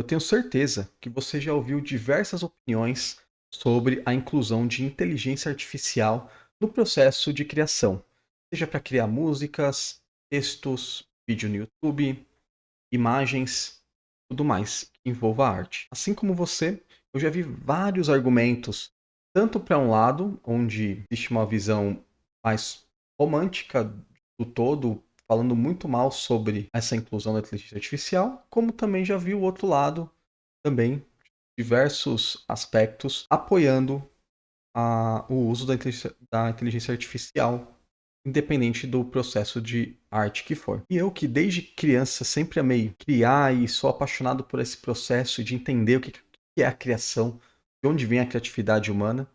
tenho certeza que você já ouviu diversas opiniões sobre a inclusão de inteligência artificial no processo de criação, seja para criar músicas, textos, vídeo no YouTube, imagens, tudo mais que envolva arte. Assim como você, eu já vi vários argumentos, tanto para um lado, onde existe uma visão mais romântica do todo, falando muito mal sobre essa inclusão da inteligência artificial, como também já vi o outro lado, também diversos aspectos apoiando o uso da inteligência artificial, independente do processo de arte que for. E eu que desde criança sempre amei criar e sou apaixonado por esse processo de entender o que é a criação, de onde vem a criatividade humana,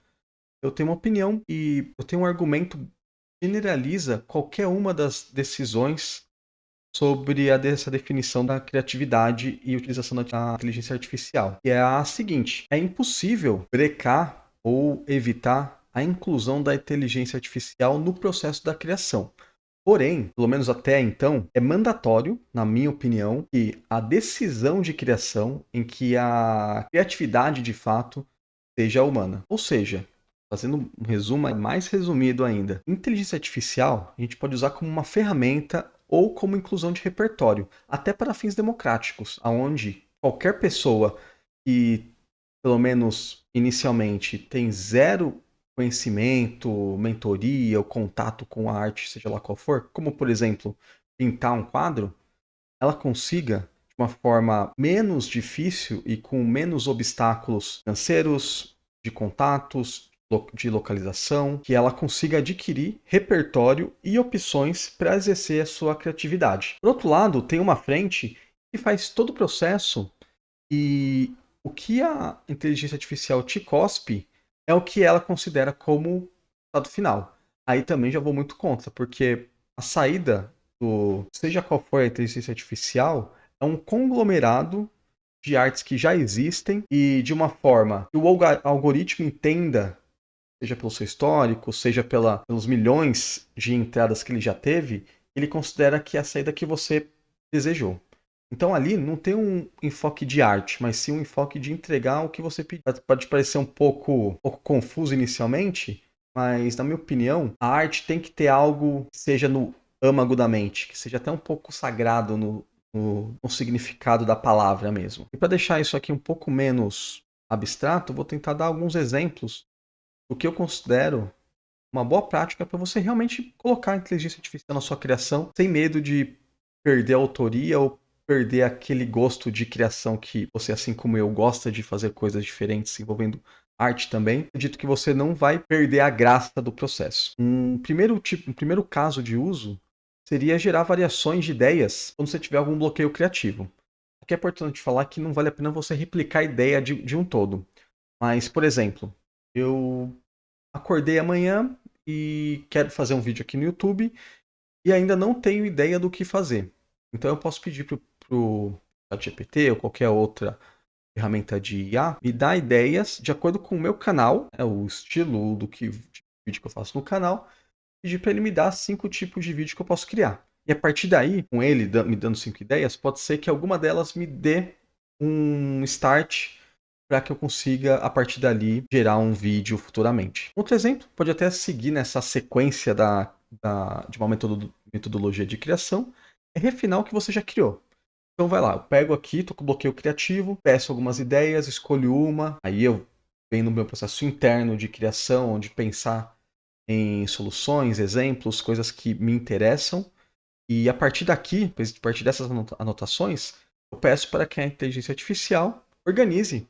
eu tenho uma opinião e eu tenho um argumento que generaliza qualquer uma das decisões sobre essa definição da criatividade e utilização da inteligência artificial. E é a seguinte: é impossível brecar ou evitar a inclusão da inteligência artificial no processo da criação. Porém, pelo menos até então, é mandatório, na minha opinião, que a decisão de criação, em que a criatividade de fato seja humana. Ou seja, fazendo um resumo mais resumido ainda, inteligência artificial a gente pode usar como uma ferramenta ou como inclusão de repertório, até para fins democráticos, aonde qualquer pessoa que, pelo menos inicialmente, tem zero conhecimento, mentoria ou contato com a arte, seja lá qual for, como por exemplo, pintar um quadro, ela consiga, de uma forma menos difícil e com menos obstáculos financeiros, de contatos, de localização, que ela consiga adquirir repertório e opções para exercer a sua criatividade. Por outro lado, tem uma frente que faz todo o processo e o que a inteligência artificial te cospe é o que ela considera como resultado final. Aí também já vou muito contra, porque a saída seja qual for a inteligência artificial, é um conglomerado de artes que já existem e de uma forma que o algoritmo entenda, seja pelo seu histórico, seja pelos milhões de entradas que ele já teve, ele considera que é a saída que você desejou. Então ali não tem um enfoque de arte, mas sim um enfoque de entregar o que você pediu. Pode parecer um pouco confuso inicialmente, mas na minha opinião, a arte tem que ter algo que seja no âmago da mente, que seja até um pouco sagrado no significado da palavra mesmo. E para deixar isso aqui um pouco menos abstrato, vou tentar dar alguns exemplos do que eu considero uma boa prática para você realmente colocar a inteligência artificial na sua criação sem medo de perder a autoria ou perder aquele gosto de criação que você, assim como eu, gosta de fazer coisas diferentes envolvendo arte também. Acredito que você não vai perder a graça do processo. Um primeiro caso de uso seria gerar variações de ideias quando você tiver algum bloqueio criativo. Aqui é importante falar que não vale a pena você replicar a ideia de um todo. Mas, por exemplo, eu acordei amanhã e quero fazer um vídeo aqui no YouTube e ainda não tenho ideia do que fazer. Então eu posso pedir pro ChatGPT ou qualquer outra ferramenta de IA me dar ideias de acordo com o meu canal, o estilo do que vídeo que eu faço no canal, pedir para ele me dar 5 tipos de vídeo que eu posso criar. E a partir daí, com ele me dando 5 ideias, pode ser que alguma delas me dê um start para que eu consiga, a partir dali, gerar um vídeo futuramente. Outro exemplo, pode até seguir nessa sequência de uma metodologia de criação, é refinar o que você já criou. Então vai lá, eu pego aqui, estou com bloqueio criativo, peço algumas ideias, escolho uma, aí eu venho no meu processo interno de criação, de pensar em soluções, exemplos, coisas que me interessam, e a partir daqui, a partir dessas anotações, eu peço para que a inteligência artificial organize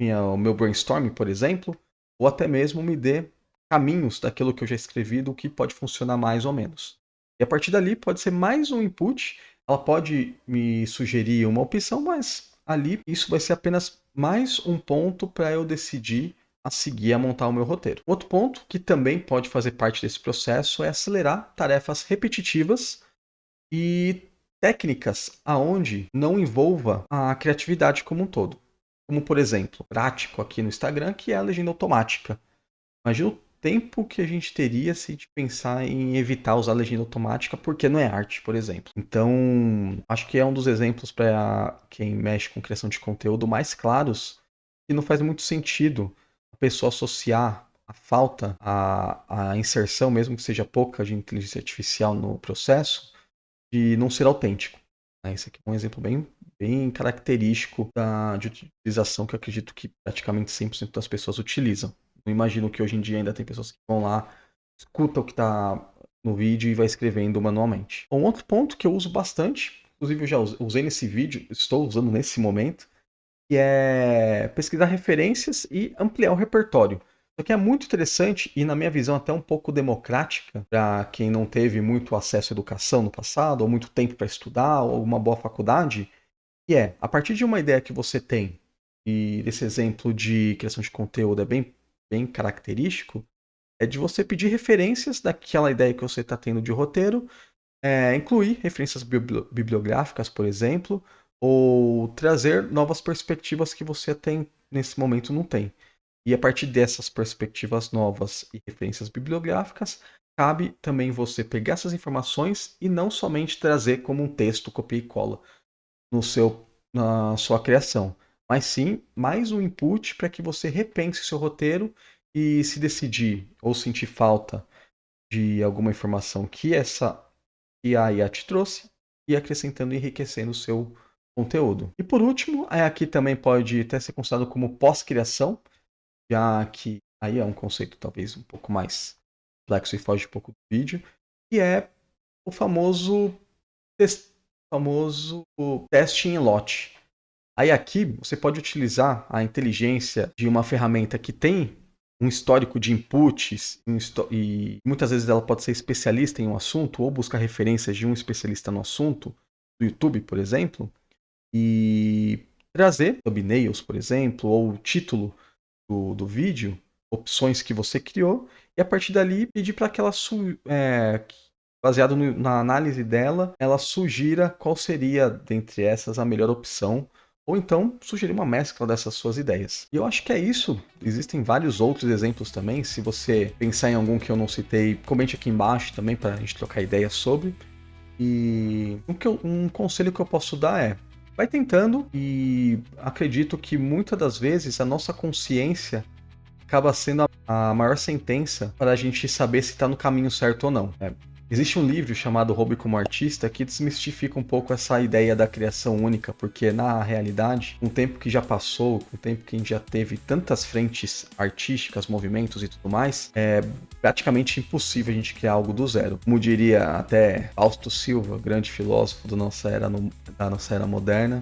o meu brainstorming, por exemplo, ou até mesmo me dê caminhos daquilo que eu já escrevi, do que pode funcionar mais ou menos. E a partir dali pode ser mais um input, ela pode me sugerir uma opção, mas ali isso vai ser apenas mais um ponto para eu decidir a seguir a montar o meu roteiro. Outro ponto que também pode fazer parte desse processo é acelerar tarefas repetitivas e técnicas aonde não envolva a criatividade como um todo. Como, por exemplo, prático aqui no Instagram, que é a legenda automática. Imagina o tempo que a gente teria se a gente pensar em evitar usar legenda automática, porque não é arte, por exemplo. Então, acho que é um dos exemplos para quem mexe com criação de conteúdo mais claros, que não faz muito sentido a pessoa associar a falta, a inserção, mesmo que seja pouca, de inteligência artificial no processo, de não ser autêntico. Esse aqui é um exemplo bem característico de utilização que eu acredito que praticamente 100% das pessoas utilizam. Não imagino que hoje em dia ainda tem pessoas que vão lá, escutam o que está no vídeo e vai escrevendo manualmente. Um outro ponto que eu uso bastante, inclusive eu já usei nesse vídeo, estou usando nesse momento, que é pesquisar referências e ampliar o repertório. Isso aqui é muito interessante e, na minha visão, até um pouco democrática para quem não teve muito acesso à educação no passado, ou muito tempo para estudar, ou uma boa faculdade, que é, a partir de uma ideia que você tem, e esse exemplo de criação de conteúdo é bem característico, é de você pedir referências daquela ideia que você está tendo de roteiro, incluir referências bibliográficas, por exemplo, ou trazer novas perspectivas que você tem nesse momento não tem. E a partir dessas perspectivas novas e referências bibliográficas, cabe também você pegar essas informações e não somente trazer como um texto copia e cola na sua criação, mas sim mais um input para que você repense seu roteiro e, se decidir ou sentir falta de alguma informação que a IA te trouxe, e acrescentando e enriquecendo o seu conteúdo. E por último, aqui também pode até ser considerado como pós-criação, já que aí é um conceito talvez um pouco mais complexo e foge um pouco do vídeo, que é o famoso teste em lote. Aí aqui você pode utilizar a inteligência de uma ferramenta que tem um histórico de inputs e muitas vezes ela pode ser especialista em um assunto ou buscar referências de um especialista no assunto, do YouTube, por exemplo, e trazer thumbnails, por exemplo, ou o título do vídeo, opções que você criou, e a partir dali pedir para que ela, baseado na análise dela, ela sugira qual seria, dentre essas, a melhor opção, ou então sugerir uma mescla dessas suas ideias. E eu acho que é isso. Existem vários outros exemplos também. Se você pensar em algum que eu não citei, comente aqui embaixo também para a gente trocar ideias sobre. E um conselho que eu posso dar é: vai tentando, e acredito que muitas das vezes a nossa consciência acaba sendo a maior sentença para a gente saber se está no caminho certo ou não. Existe um livro chamado Hobby como Artista que desmistifica um pouco essa ideia da criação única, porque na realidade, com o tempo que já passou, com o tempo que a gente já teve tantas frentes artísticas, movimentos e tudo mais, é praticamente impossível a gente criar algo do zero. Como diria até Fausto Silva, grande filósofo da nossa era moderna,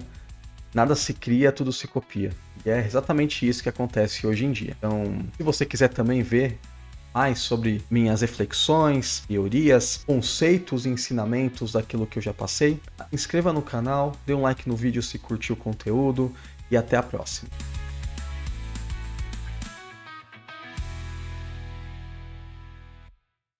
nada se cria, tudo se copia. E é exatamente isso que acontece hoje em dia. Então, se você quiser também ver mais sobre minhas reflexões, teorias, conceitos e ensinamentos daquilo que eu já passei, inscreva no canal, dê um like no vídeo se curtiu o conteúdo e até a próxima.